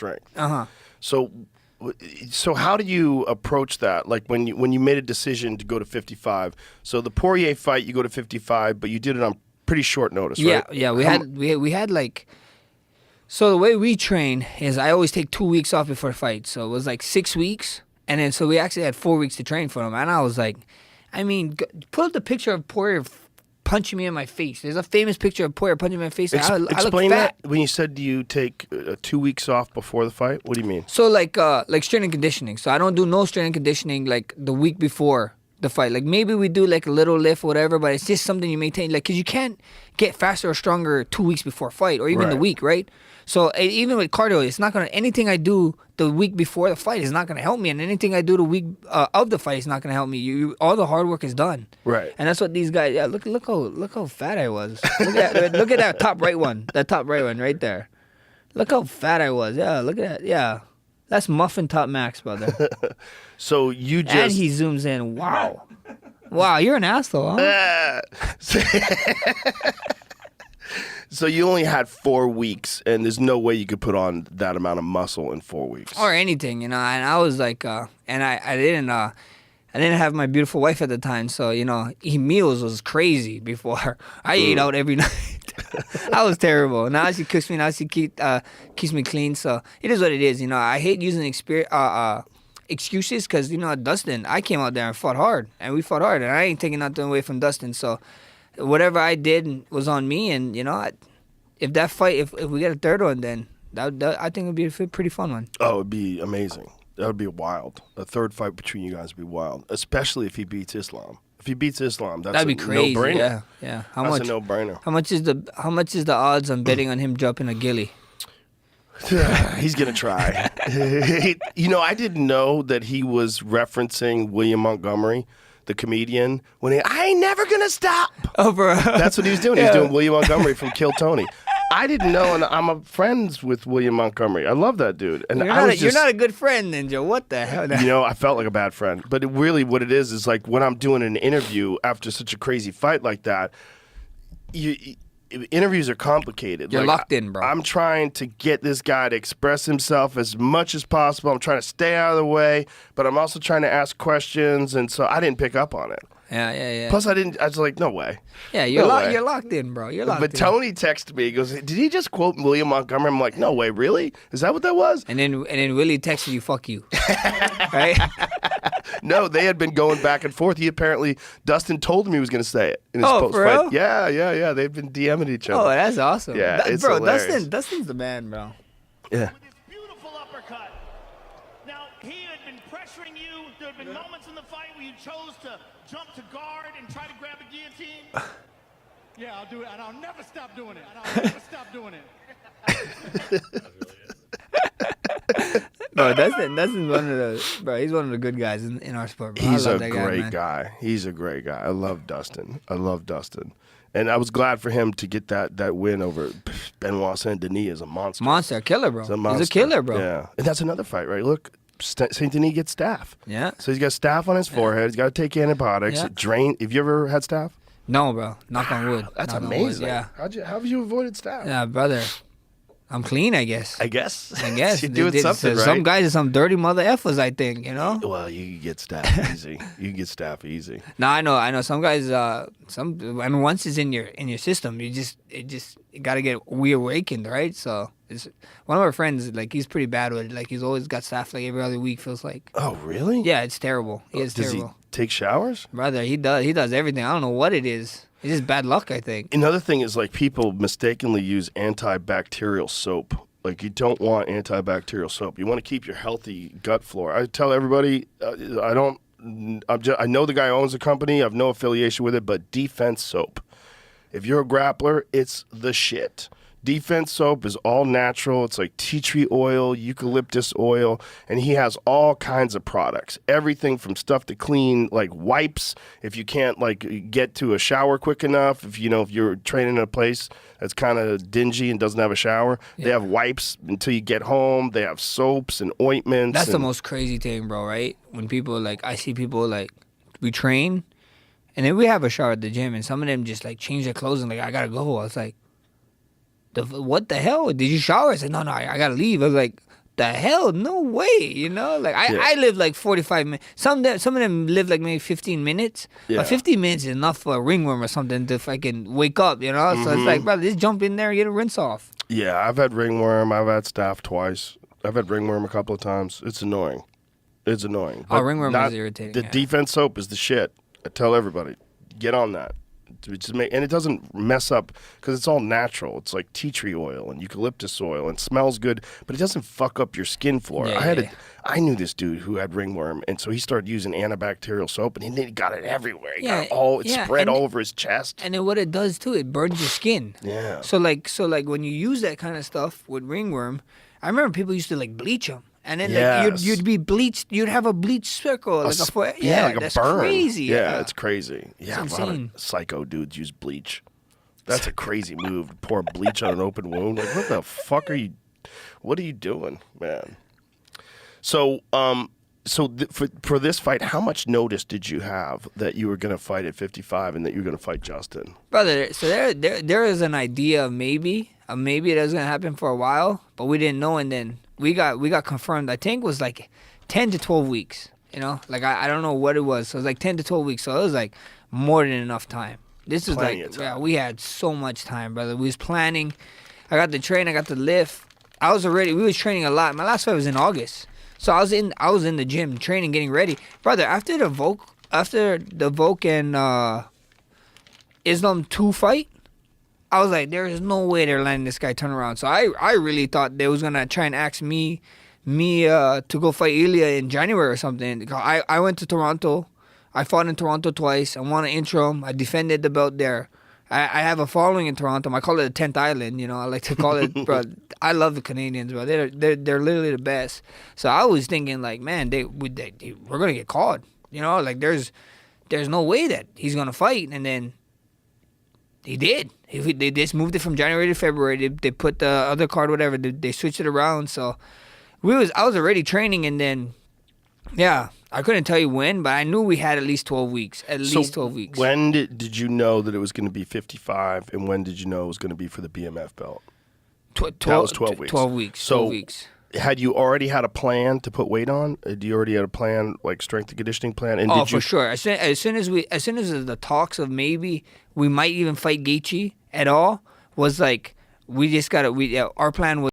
strength. Uh-huh. So how do you approach that? Like when you made a decision to go to 55. So the Poirier fight, you go to 55, but you did it on pretty short notice, right? Yeah. We had like. So the way we train is I always take 2 weeks off before the fight. So it was like 6 weeks, and then so we actually had 4 weeks to train for him. And I was like, I mean, pull up the picture of Poirier punching me in my face. There's a famous picture of Poirier punching me in my face. I look Explain fat. that. When you said you take 2 weeks off before the fight, what do you mean? So like strength and conditioning. So I don't do no strength and conditioning like the week before the fight. Like maybe we do like a little lift, whatever, but it's just something you maintain. Like, cause you can't get faster or stronger 2 weeks before a fight or even the week, right? So even with cardio, it's not gonna. Anything I do the week before the fight is not gonna help me, and anything I do the week of the fight is not gonna help me. All the hard work is done, Right? And that's what these guys. Yeah, look how fat I was. Look at that top right one. That top right one right there. Look how fat I was. Yeah, look at that. Yeah, that's Muffin Top Max, brother. So you just And he zooms in. Wow, wow, you're an asshole, huh? So you only had 4 weeks, and there's no way you could put on that amount of muscle in 4 weeks. Or anything, And I was like, and I didn't have my beautiful wife at the time, so eating meals was crazy before. I ate out every night. I was terrible. Now she cooks me. Now she keeps me clean. So it is what it is. I hate using excuses because Dustin. I came out there and fought hard, and we fought hard, and I ain't taking nothing away from Dustin. So whatever I did was on me, and if that fight, if we get a third one, then that I think it would be a pretty fun one. Oh, it'd be amazing. That would be wild. A third fight between you guys would be wild, especially if he beats Islam. If he beats Islam, that'd be crazy. No-brainer. Yeah. That's a no-brainer. How much is the odds on betting on him dropping a gilly? He's gonna try. I didn't know that he was referencing William Montgomery, the comedian, when I ain't never gonna stop. Oh, bro. That's what he was doing. He was doing William Montgomery from Kill Tony. I didn't know, and I'm friends with William Montgomery. I love that dude. And you're not a good friend, Ninja. What the hell? I felt like a bad friend. But what it is like when I'm doing an interview after such a crazy fight like that, interviews are complicated. You're locked in, bro. I'm trying to get this guy to express himself as much as possible. I'm trying to stay out of the way, but I'm also trying to ask questions, and so I didn't pick up on it. Yeah. Plus, I was like, no way. Yeah, you're locked in, bro. You're locked in. But Tony texted me. He goes, did he just quote William Montgomery? I'm like, no way, really? Is that what that was? And then Willie texted you, fuck you. Right? No, they had been going back and forth. Dustin told him he was going to say it in his real? post-fight. Yeah. They've been DMing each other. Oh, that's awesome. Yeah, it's bro, hilarious. Dustin's the man, bro. Yeah. With his beautiful uppercut. Now, he had been pressuring you. There had been moments in the fight where you chose to jump to guard and try to grab a guillotine. Yeah, I'll do it, and I'll never stop doing it. No, Dustin's one of the bro. He's one of the good guys in our sport. Bro. He's I a love that great guy. He's a great guy. I love Dustin. And I was glad for him to get that win over Benoit Saint-Denis as a monster. Monster, killer, bro. He's a killer, bro. Yeah. And that's another fight, right? Look, Saint-Denis gets staph. Yeah. So he's got staph on his forehead. He's got to take antibiotics. Yeah. Drain. Have you ever had staph? No, bro. Knock on wood. That's Knock on amazing. wood, yeah. How have you avoided staph? Yeah, brother. I'm clean, I guess. I guess. You're doing something right. Some guys are some dirty mother effers, I think, Well, you can get staph easy. No, I know. Some guys, once it's in your system, you gotta get reawakened, right? So it's one of our friends, like he's pretty bad with it. Like he's always got staph like every other week. Feels like. Oh, really? Yeah, it's terrible. It's Does terrible. he take showers? Brother, he does everything. I don't know what it is. It's just bad luck, I think. Another thing is like people mistakenly use antibacterial soap. Like you don't want antibacterial soap. You want to keep your healthy gut flora. I tell everybody, I know the guy owns the company. I have no affiliation with it, but Defense Soap. If you're a grappler, it's the shit. Defense Soap is all natural. It's like tea tree oil, eucalyptus oil, and he has all kinds of products. Everything from stuff to clean, like wipes, if you can't like get to a shower quick enough, if you're training in a place that's kind of dingy and doesn't have a shower, they have wipes until you get home. They have soaps and ointments. That's the most crazy thing, bro, right? When people I see people we train, and then we have a shower at the gym, and some of them just change their clothes and I gotta go. I was like, what the hell? Did you shower? I said, no, I gotta leave. I was like, the hell? No way, Like I live like 45 minutes. Some of them live like maybe 15 minutes. Yeah. But 15 minutes is enough for a ringworm or something to fucking wake up, So it's like, brother, just jump in there and get a rinse off. Yeah, I've had ringworm. I've had staph twice. I've had ringworm a couple of times. It's annoying. It's annoying. Oh, ringworm is irritating. The defense soap is the shit. I tell everybody, get on that. And it doesn't mess up because it's all natural. It's like tea tree oil and eucalyptus oil and smells good, but it doesn't fuck up your skin flora. I knew this dude who had ringworm, and so he started using antibacterial soap, and he got it everywhere. He got it spread all over his chest. And then what it does too, it burns your skin. Yeah. So like when you use that kind of stuff with ringworm, I remember people used to like bleach them. And then like you'd be bleached. You'd have a bleach circle, like like that's a burn. Crazy. Yeah, it's crazy. Yeah, it's a lot insane. of psycho dudes use bleach. That's a crazy move. To pour bleach on an open wound. Like, what the fuck are you? What are you doing, man? So, for this fight, how much notice did you have that you were going to fight at 55 and that you were going to fight Justin? Brother, so there is an idea of maybe that was gonna happen for a while, but we didn't know, and then we got confirmed. I think it was like 10 to 12 weeks. Like I don't know what it was. So it was like 10 to 12 weeks. So it was like more than enough time. This is Plenty of time. yeah, we had so much time, brother. We was planning. I got the train. I got the lift. We was training a lot. My last fight was in August. So I was in the gym training, getting ready, brother. After the Volk and Islam 2 fight, I was like, there is no way they're letting this guy turn around. So I really thought they was gonna try and ask me to go fight Ilya in January or something. I went to Toronto. I fought in Toronto twice. I won an interim. I defended the belt there. I have a following in Toronto. I call it the 10th Island. I like to call it, bro. I love the Canadians, bro. They're literally the best. So I was thinking, like, man, we're gonna get caught. Like there's no way that he's gonna fight. And then he did. They just moved it from January to February. They put the other card, whatever. They switched it around. So I was already training, and then I couldn't tell you when, but I knew we had at least 12 weeks. At least 12 weeks. When did you know that it was going to be 55, and when did you know it was going to be for the BMF belt? That was 12 weeks. 12 weeks. So 12 weeks. Had you already had a plan to put weight on? Do you already had a plan, like strength and conditioning plan? And for sure. As soon as the talks of maybe we might even fight Gaethje at all was like, we just got to. Our plan was